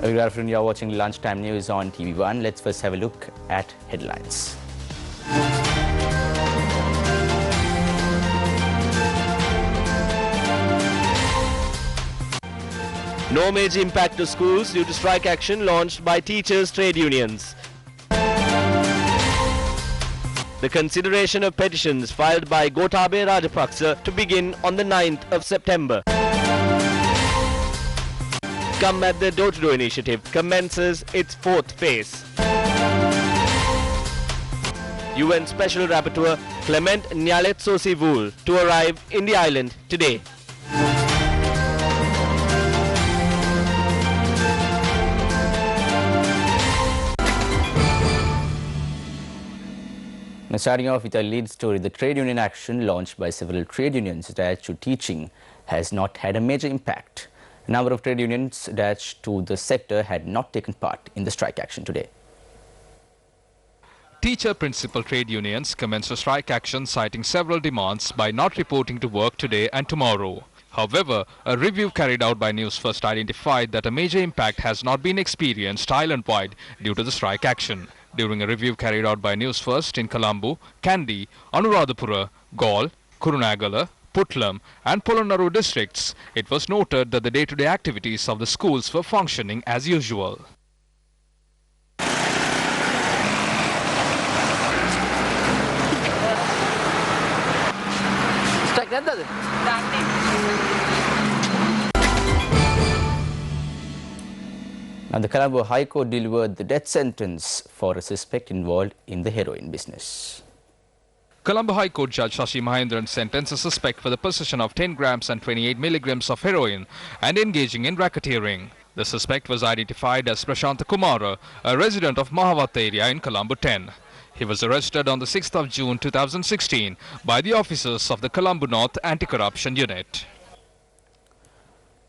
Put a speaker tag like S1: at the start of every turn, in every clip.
S1: Good afternoon, you are watching Lunchtime News on TV1. Let's first have a look at headlines.
S2: No major impact to schools due to strike action launched by teachers' trade unions. The consideration of petitions filed by Gotabaya Rajapaksa to begin on the 9th of September. Come at the Door-to-Door initiative commences its fourth phase. UN Special Rapporteur Clement Nyaletso-Sivul to arrive in the island today.
S1: Now, starting off with our lead story, the trade union action launched by several trade unions attached to teaching has not had a major impact. A number of trade unions attached to the sector had not taken part in the strike action today.
S3: Teacher principal trade unions commenced a strike action citing several demands by not reporting to work today and tomorrow. However, a review carried out by Newsfirst identified that a major impact has not been experienced island-wide due to the strike action. During a review carried out by Newsfirst in Colombo, Kandy, Anuradhapura, Galle, Kurunegala, Putlam and Polonnaru districts, it was noted that the day-to-day activities of the schools were functioning as usual.
S1: Now, the Colombo High Court delivered the death sentence for a suspect involved in the heroin business.
S3: Colombo High Court Judge Shashi Mahendran sentenced a suspect for the possession of 10 grams and 28 milligrams of heroin and engaging in racketeering. The suspect was identified as Prashanta Kumara, a resident of Mahawat area in Colombo 10. He was arrested on the 6th of June 2016 by the officers of the Colombo North Anti-Corruption Unit.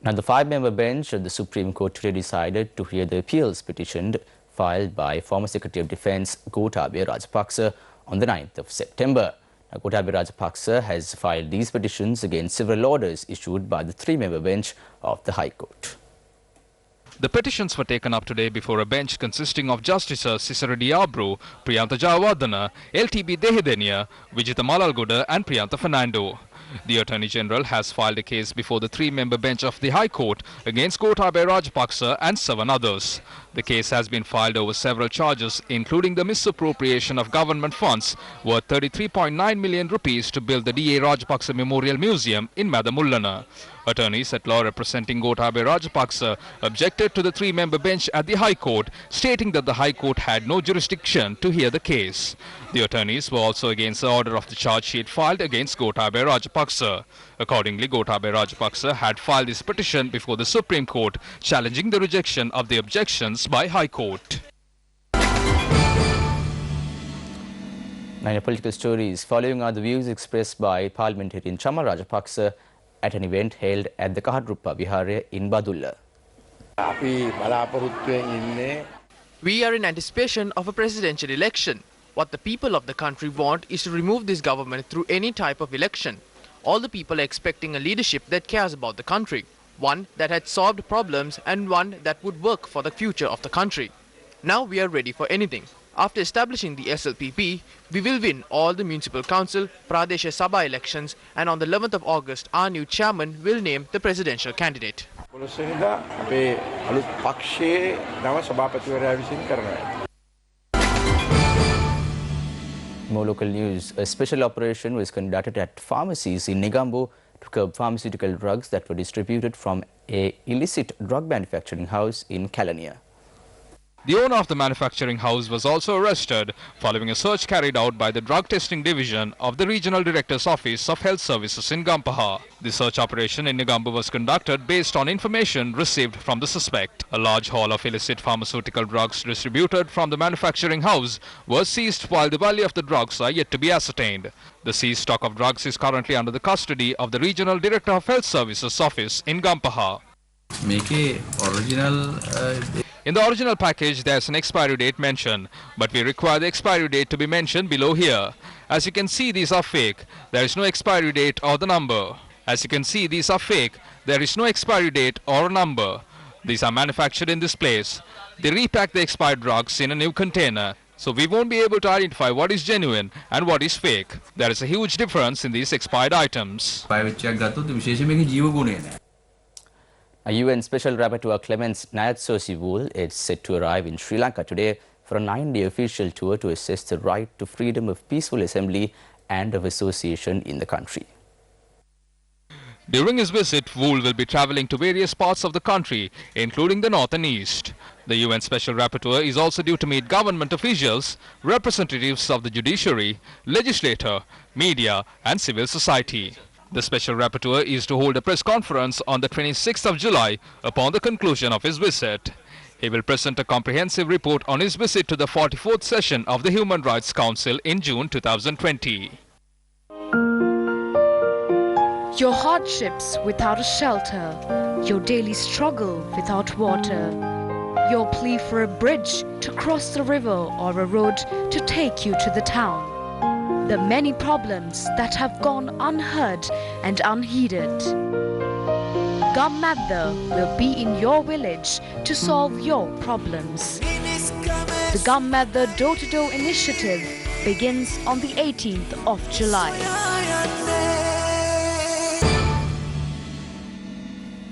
S1: Now, the 5-member bench of the Supreme Court today decided to hear the appeals petition filed by former Secretary of Defence Gotabaya Rajapaksa on the 9th of September. Now, Gotabaya Rajapaksa has filed these petitions against several orders issued by the 3-member bench of the High Court.
S3: The petitions were taken up today before a bench consisting of Justices Sisaradi Abro, Priyantha Jayawardena, LTB Dehidenia, Vijita Malalgoda and Priyantha Fernando. The Attorney General has filed a case before the 3-member bench of the High Court against Gotabaya Rajapaksa and 7 others. The case has been filed over several charges, including the misappropriation of government funds worth 33.9 million rupees to build the D.A. Rajapaksa Memorial Museum in Madamullana. Attorneys at law representing Gotabaya Rajapaksa objected to the 3-member bench at the High Court, stating that the High Court had no jurisdiction to hear the case. The attorneys were also against the order of the charge sheet filed against Gotabaya Rajapaksa. Accordingly, Gotabaya Rajapaksa had filed his petition before the Supreme Court, challenging the rejection of the objections by High Court.
S1: Now, in political stories, following are the views expressed by parliamentarian Chama Rajapaksa at an event held at the Kahadrupa Vihara in Badulla.
S4: We are in anticipation of a presidential election. What the people of the country want is to remove this government through any type of election. All the people are expecting a leadership that cares about the country, one that had solved problems and one that would work for the future of the country. Now we are ready for anything. After establishing the SLPP, we will win all the municipal council, Pradesha Sabha elections, and on the 11th of August, our new chairman will name the presidential candidate.
S1: More local news. A special operation was conducted at pharmacies in Negombo to curb pharmaceutical drugs that were distributed from a illicit drug manufacturing house in Kelaniya.
S3: The owner of the manufacturing house was also arrested following a search carried out by the Drug Testing Division of the Regional Director's Office of Health Services in Gampaha. The search operation in Negombo was conducted based on information received from the suspect. A large haul of illicit pharmaceutical drugs distributed from the manufacturing house was seized, while the value of the drugs are yet to be ascertained. The seized stock of drugs is currently under the custody of the Regional Director of Health Services Office in Gampaha. In the original package, there's an expiry date mentioned, but we require the expiry date to be mentioned below here. As you can see, these are fake. There is no expiry date or the number. As you can see, these are fake. There is no expiry date or a number. These are manufactured in this place. They repack the expired drugs in a new container, so we won't be able to identify what is genuine and what is fake. There is a huge difference in these expired items.
S1: A UN Special Rapporteur Clemens Nayatsosivul is set to arrive in Sri Lanka today for a 9-day official tour to assess the right to freedom of peaceful assembly and of association in the country.
S3: During his visit, Wool will be travelling to various parts of the country, including the north and east. The UN Special Rapporteur is also due to meet government officials, representatives of the judiciary, legislature, media and civil society. The Special Rapporteur is to hold a press conference on the 26th of July upon the conclusion of his visit. He will present a comprehensive report on his visit to the 44th session of the Human Rights Council in June 2020.
S5: Your hardships without a shelter, your daily struggle without water, your plea for a bridge to cross the river or a road to take you to the town. The many problems that have gone unheard and unheeded. Gammadda will be in your village to solve your problems. The Gammadda Door-to-Door initiative begins on the 18th of July.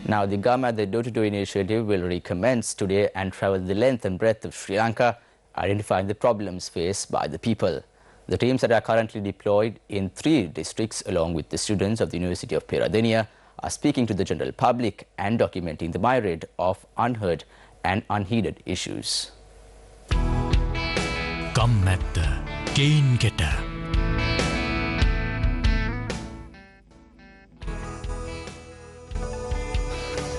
S1: Now, the Gammadda Door-to-Door initiative will recommence today and travel the length and breadth of Sri Lanka, identifying the problems faced by the people. The teams that are currently deployed in 3 districts, along with the students of the University of Peradeniya, are speaking to the general public and documenting the myriad of unheard and unheeded issues.
S6: Gammadda Keinketa.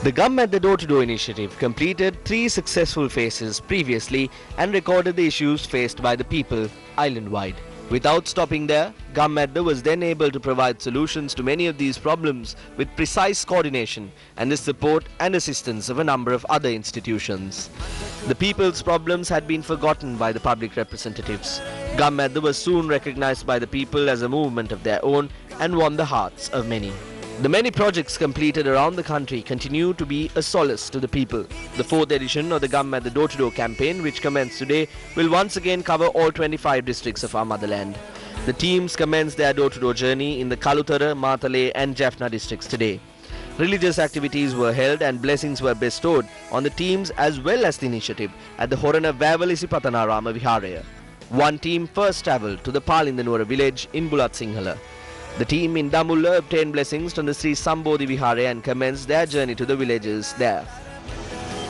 S2: The Gammadda Door-to-Door initiative completed 3 successful phases previously and recorded the issues faced by the people island-wide. Without stopping there, Gammadda was then able to provide solutions to many of these problems with precise coordination and the support and assistance of a number of other institutions. The people's problems had been forgotten by the public representatives. Gammadda was soon recognized by the people as a movement of their own and won the hearts of many. The many projects completed around the country continue to be a solace to the people. The 4th edition of the Gammadda Door-to-Door campaign, which commenced today, will once again cover all 25 districts of our motherland. The teams commenced their door-to-door journey in the Kalutara, Matale and Jaffna districts today. Religious activities were held and blessings were bestowed on the teams as well as the initiative at the Horana Vavalisi Patanarama Viharaya. One team first travelled to the Palindanuwara village in Bulat Sinhala. The team in Damulla obtained blessings from the Sri Sambodhi Vihare and commenced their journey to the villages there.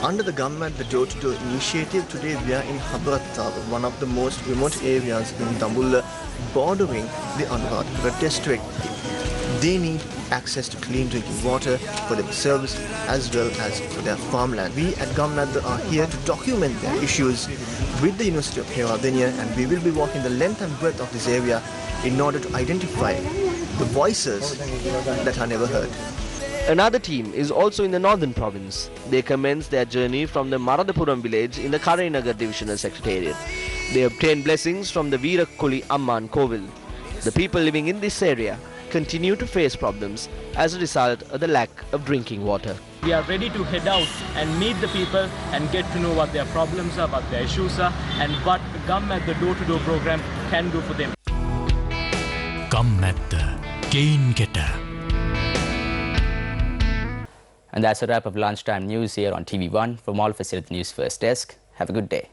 S7: Under the Gammadda Door-to-Door initiative, today we are in Habatta, one of the most remote areas in Damulla, bordering the Anuradhapura district. They need access to clean drinking water for themselves as well as for their farmland. We at Gammadda are here to document their issues with the University of Peradeniya, and we will be walking the length and breadth of this area in order to identify the voices that are never heard.
S2: Another team is also in the northern province. They commenced their journey from the Maradapuram village in the Karainagar Divisional Secretariat. They obtained blessings from the Veerakuli Amman Kovil. The people living in this area continue to face problems as a result of the lack of drinking water.
S8: We are ready to head out and meet the people and get to know what their problems are, what their issues are, and what the Gammadda Door-to-Door program can do for them.
S6: Gammadda Keinketa.
S1: And that's a wrap of lunchtime news here on TV1. From all of us here at the News First desk, have a good day.